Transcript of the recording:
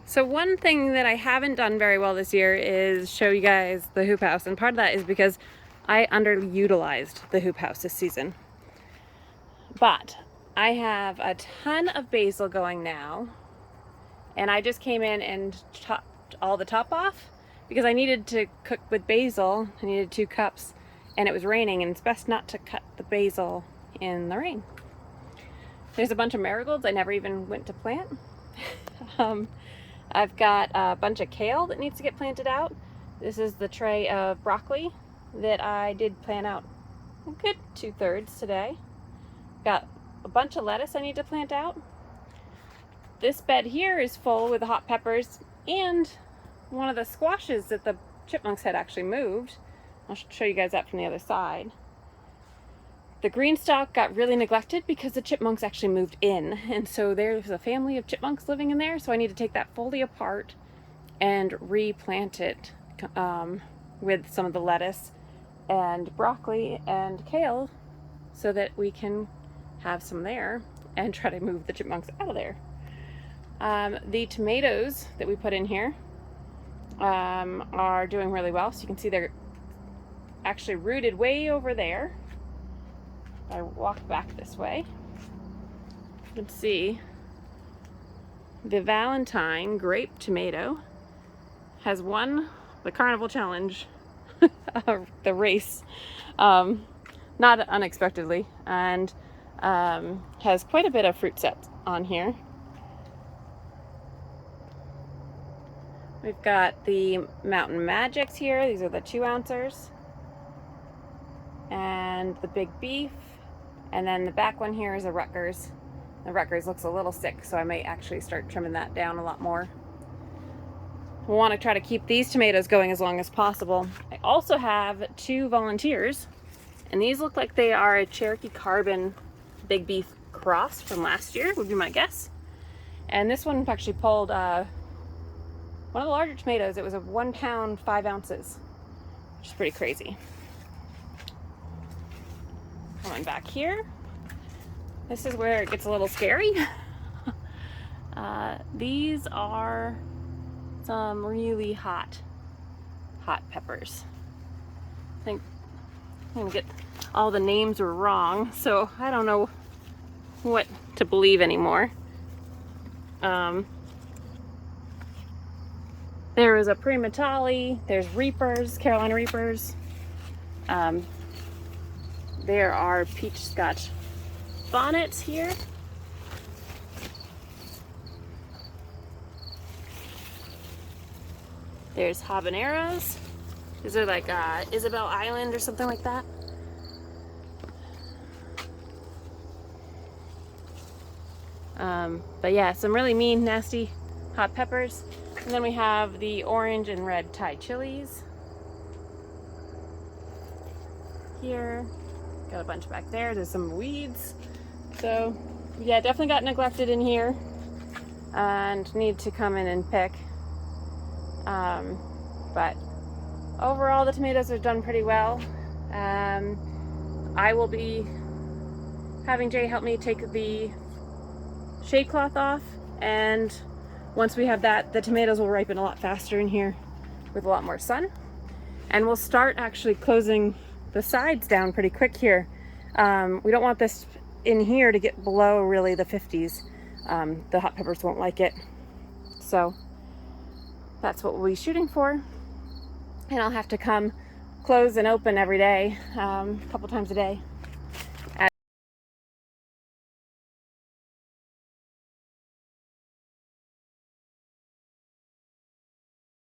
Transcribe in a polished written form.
So one thing that I haven't done very well this year is show you guys the hoop house, and part of that is because I underutilized the hoop house this season. But I have a ton of basil going now, and I just came in and chopped all the top off because I needed to cook with basil. I needed 2 cups, and it was raining, and it's best not to cut the basil in the rain. There's a bunch of marigolds I never even went to plant. I've got a bunch of kale that needs to get planted out. This is the tray of broccoli that I did plant out a good 2/3 today. Got a bunch of lettuce I need to plant out. This bed here is full with the hot peppers and one of the squashes that the chipmunks had actually moved. I'll show you guys that from the other side. The green stalk got really neglected because the chipmunks actually moved in, and so there's a family of chipmunks living in there, so I need to take that fully apart and replant it with some of the lettuce and broccoli and kale so that we can have some there and try to move the chipmunks out of there. The tomatoes that we put in here are doing really well, so you can see they're actually rooted way over there. I walk back this way. You can see the Valentine grape tomato has won the carnival challenge, the race, not unexpectedly, and has quite a bit of fruit set on here. We've got the Mountain Magics here. These are the 2-ounces. And the Big Beef. And then the back one here is a Rutgers. The Rutgers looks a little sick, so I might actually start trimming that down a lot more. We want to try to keep these tomatoes going as long as possible. I also have 2 volunteers, and these look like they are a Cherokee Carbon Big Beef cross from last year, would be my guess. And this one actually pulled one of the larger tomatoes. It was a 1 pound, 5 ounces, which is pretty crazy. Coming back here, this is where it gets a little scary. These are some really hot peppers. I think I'm gonna get all the names were wrong, so I don't know what to believe anymore. There is a Primatali, there's Reapers, Carolina Reapers. There are peach scotch bonnets here. There's habaneros. These are like Isabel Island or something like that. But yeah, some really mean, nasty hot peppers. And then we have the orange and red Thai chilies here. Got a bunch back there. There's some weeds. So yeah, definitely got neglected in here and need to come in and pick. But overall the tomatoes have done pretty well. I will be having Jay help me take the shade cloth off, and once we have that, the tomatoes will ripen a lot faster in here with a lot more sun. And we'll start actually closing the sides down pretty quick here. We don't want this in here to get below really the 50s. The hot peppers won't like it. So that's what we'll be shooting for. And I'll have to come close and open every day, a couple times a day.